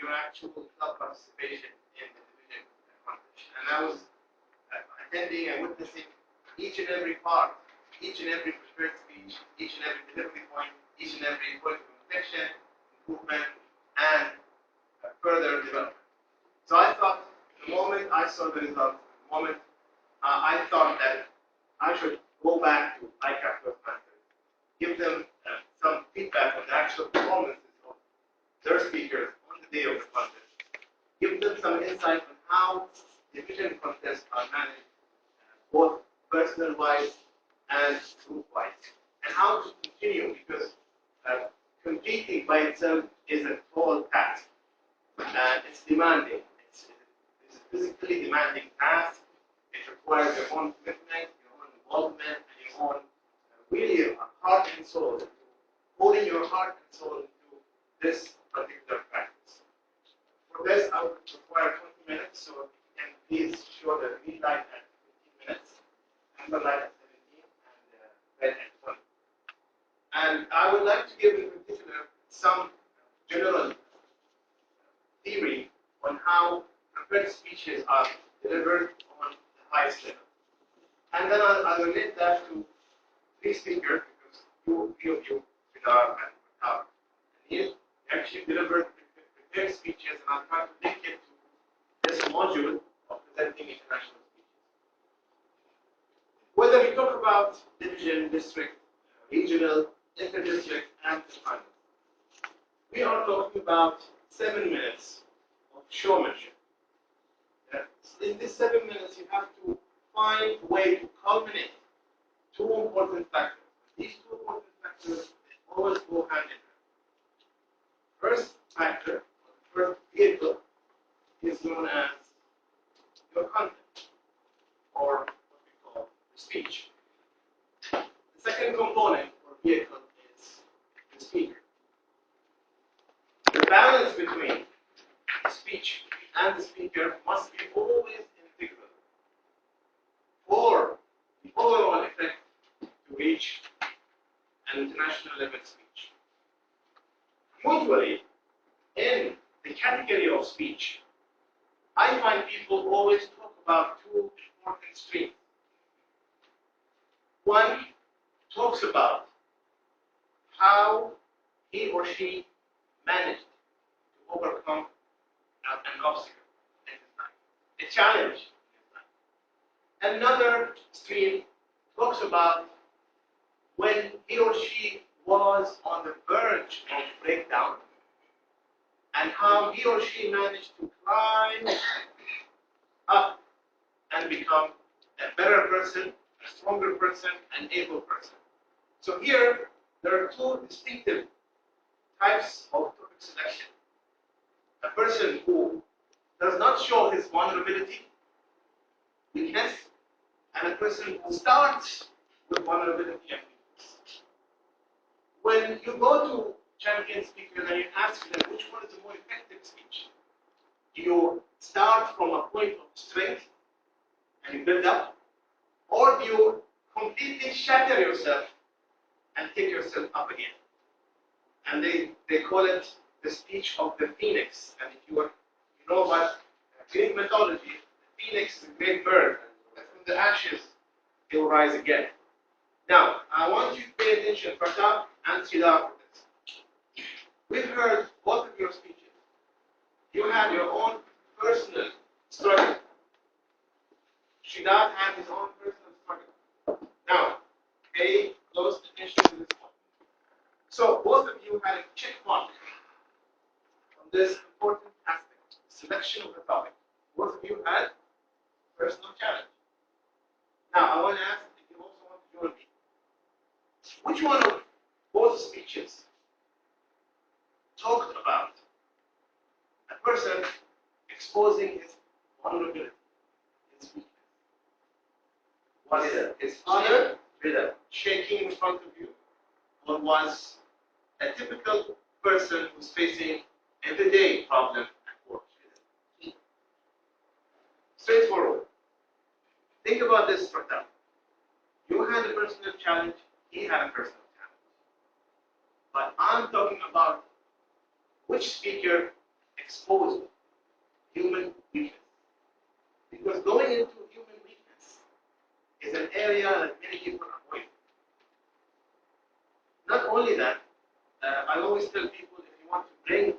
your actual club participation in the division competition. And I was attending and witnessing each and every part, each and every prepared speech, each and every delivery point, each and every point of inflection, improvement, and further development. So I thought, the moment I saw the results, the moment I thought that I should go back to ICAB Toastmasters, give them some feedback on the actual performances of their speakers on the day of the contest, give them some insight on how division contests are managed, both personal-wise and group-wise, and how to continue, because competing by itself is a tall task, and it's demanding. It's a physically demanding task. It requires your own commitment, your own involvement, and your own really heart and soul, putting your heart and soul into this particular practice. For this, I would require 20 minutes, so can please show the green light at 15 minutes, amber light at 17, and red at 20. And I would like to give in particular some general theory on how prepared speeches are delivered on the highest level. And then I'll relate that to three speakers, because few of you, Vidar and Matar, and he actually delivered prepared speeches, and I'll try to link it to this module of presenting international speeches. Whether we talk about division, district, regional, inter-district, and final, we are talking about 7 minutes of showmanship. In these 7 minutes, you have to find a way to culminate two important factors. These two important factors always go hand in hand. First factor, or the first vehicle, is known as your content, or what we call the speech. The second component or vehicle is the speaker. The balance between the speech and the speaker must be always integral for the overall effect to reach an international level speech. Usually, in the category of speech, I find people always talk about two important streams. One talks about how he or she managed to overcome an obstacle in his life, a challenge in his life. Another stream talks about when he or she was on the verge of breakdown and how he or she managed to climb up and become a better person, a stronger person, an able person. So here, there are two distinctive types of topic selection. A person who does not show his vulnerability, weakness, and a person who starts with vulnerability and weakness. When you go to champion speakers and you ask them which one is the more effective speech, do you start from a point of strength and you build up, or do you completely shatter yourself and pick yourself up again? And they call it the speech of the phoenix. And if you know about Greek mythology, the phoenix is a great bird, and from the ashes it will rise again. Now, I want you to pay attention, Pratap and Siddharth, for this. We've heard both of your speeches. You had your own personal struggle. Siddharth had his own personal struggle. Now, pay close attention to this point. So, both of you had a check mark on this important aspect, selection of the topic. Both of you had personal challenge. Now, I want to ask if you also want to join me. Which one of both speeches talked about a person exposing his vulnerability, his weakness? Was it his father shaking in front of you, or was a typical person who's facing everyday problem at work? Straightforward. Think about this for example. You had a personal challenge, he had a personal challenge. But I'm talking about which speaker expose human weakness. Because going into human weakness is an area that many people avoid. Not only that, I always tell people if you want to bring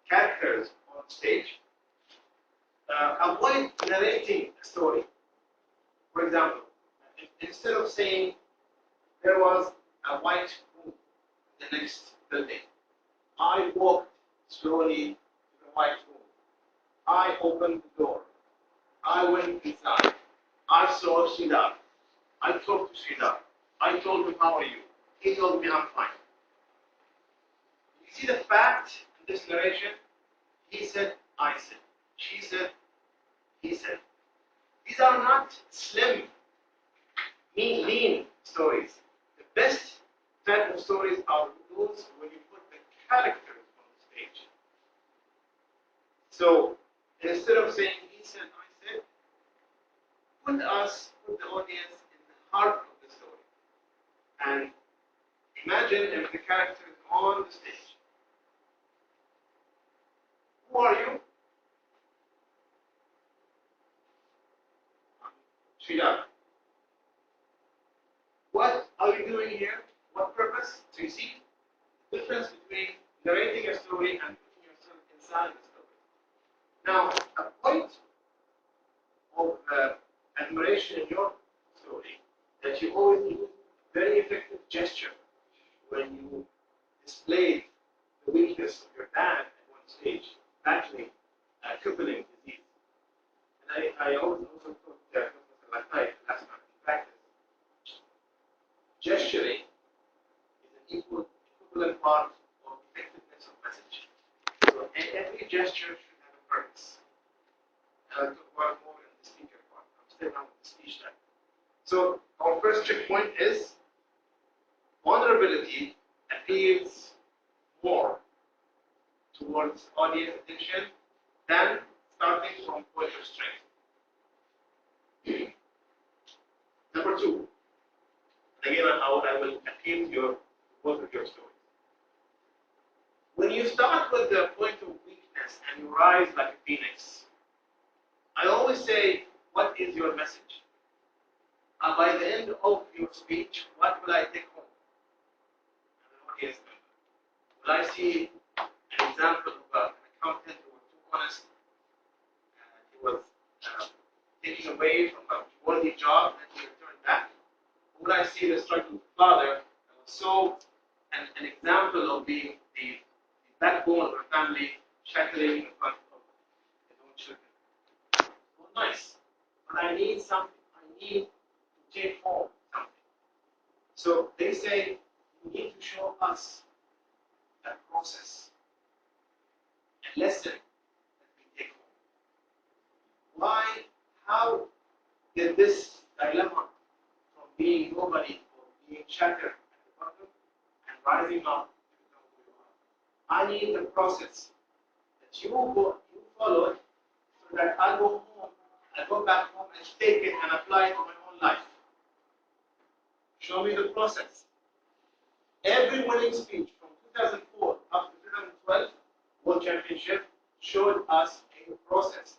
characters on stage, avoid narrating a story. For example, instead of saying there was a white room in the next building, I walked slowly to the white room. I opened the door. I went inside. I saw Sridhar. I talked to Sridhar. I told him, how are you? He told me, I'm fine. You see the fact in this narration? He said, I said. She said, he said. These are not slim, lean stories. The best type of stories are those when you put the characters on the stage. So instead of saying he said, I said, put the audience in the heart of the story. And imagine if the character is on the stage. Who are you? Sridhar. What are we doing here? What purpose? So you see the difference between narrating a story and putting yourself inside the story. Now, a point of admiration in your story that you always use very effective gesture when you display the weakness of your dad at one stage, battling crippling disease. And I always also told last time in practice, gesturing is an equivalent part of effectiveness of message. So every gesture should have a purpose. And I'll talk about more in the speaker part. I'm still on the speech time. So our first checkpoint is vulnerability appeals more towards audience attention than starting from point of strength. Number two, again, I will appeal to both of your stories. When you start with the point of weakness and you rise like a phoenix, I always say, what is your message? And by the end of your speech, what will I take home? As an audience member, will I see an example of an accountant who was too honest, he was taken away from a worthy job and he returned back? Or will I see the struggling father that was so an example of being the backbone of a family shattering in front of his own children? Well, nice, but I need something. I need to take home something. So they say you need to show us a process, a lesson that we take home. Why? How did this dilemma from being nobody or being shattered at the bottom and rising up to become who you are? I need the process that you followed so that I go home, I go back home and take it and apply it to my own life. Show me the process. Every winning speech from 2004 up to 2012 World Championship showed us a process.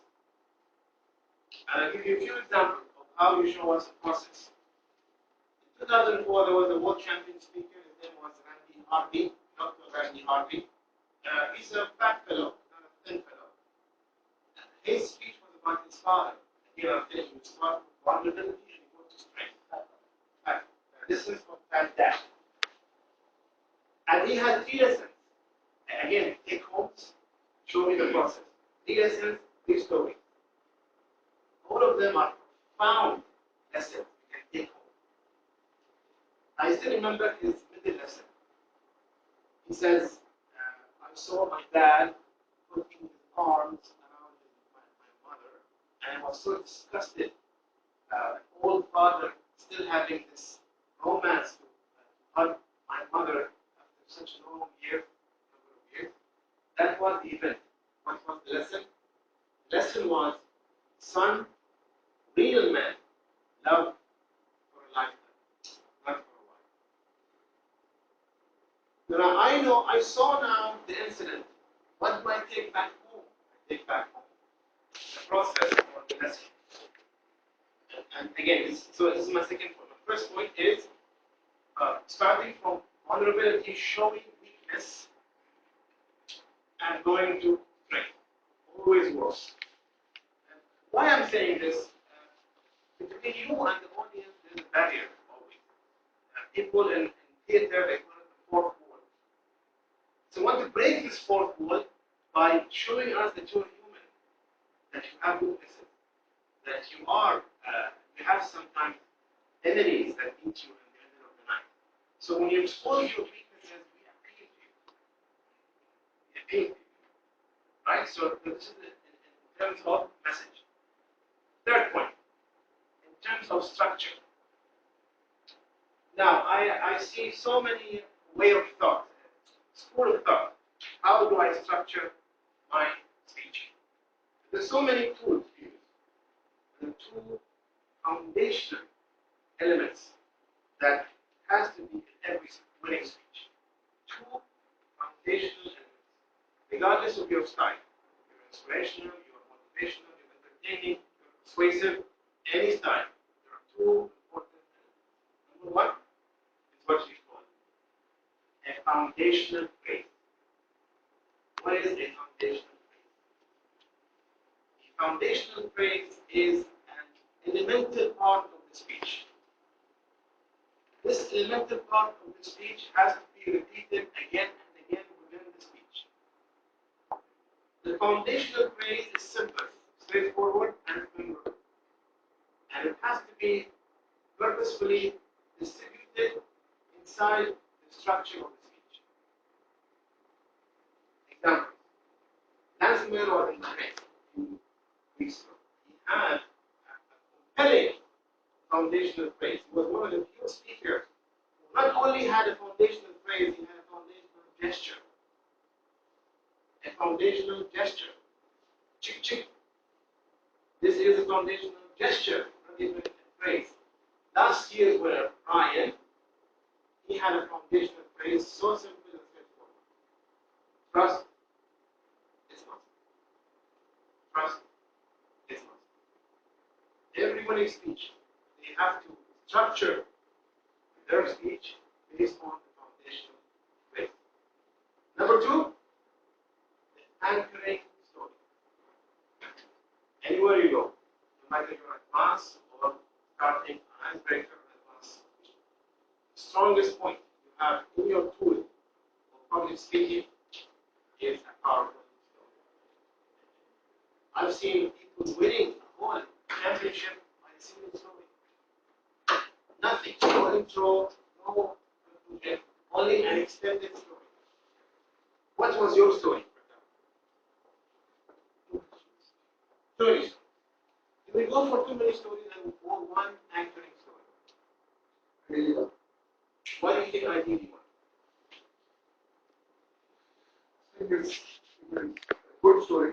And I'll give you a few examples of how you show us a process. In 2004, there was a world champion speaker. His name was Randy Harvey, Dr. Randy Harvey. He's a fat fellow, not a thin fellow. His speech was about his father. Here I'm telling you, it's about vulnerability and go to strength. This is from Fat Dad. And he had 3 lessons. Again, take homes, show me the process. 3 lessons, 3 stories. All of them are profound lessons you can take home. I still remember his middle lesson. He says, I saw my dad putting his arms around my mother, and I was so disgusted. An old father still having this romance to hug my mother after such a long number of years. That was the event. What was the lesson? The lesson was, son, real men love for a lifetime, not for a while. Now I saw now the incident. What do I take back home take back home. The process or the lesson. And again, so this is my second point. My first point is starting from vulnerability, showing weakness, and going to strength. Always works. And why I'm saying this, between you and the audience, there's a barrier always. People in theater, they call it the fourth wall. So I want to break this fourth wall by showing us that you're human, that you have weaknesses, that you are, you have sometimes enemies that eat you in the middle of the night. So when you expose your weaknesses, we appeal to you. We appeal to you. Right? So this is in terms of message. Third point, in terms of structure. Now, I see so many way of thought, school of thought. How do I structure my speech? There's so many tools to use. The two foundational elements that has to be in every winning speech. Two foundational elements, regardless of your style. You're inspirational, you're motivational, you're entertaining, you're persuasive, any style. There are two important elements. Number one is what we call a foundational phrase. What is a foundational phrase? A foundational phrase is an elemental part of the speech. This elemental part of the speech has to be repeated again and again within the speech. The foundational phrase is simple, straightforward, and memorable. And it has to be purposefully distributed inside the structure of the speech. Example. Lanzmann was in Bahrain a few weeks ago. He had a compelling foundational phrase. He was one of the few speakers who not only had a foundational phrase, he had a foundational gesture. A foundational gesture. Chick chick. This is a foundational gesture, not even a phrase. Last year's winner, Ryan, he had a foundational phrase so simple and straightforward. Trust is must. Trust is must. Every winning speech, they have to structure their speech based on the foundational phrase. Number two, the anchoring story. Anywhere you go, no matter you're advanced or starting an icebreaker or advanced speech, the strongest point you have in your tool of public speaking is a powerful story. I've seen people winning a whole championship by a single story. Nothing, no intro, no conclusion, only an extended story. What was your story? Too many stories. If we go for too many stories and for one anchoring story, really well. What do you think ideally want? I think it's a good story.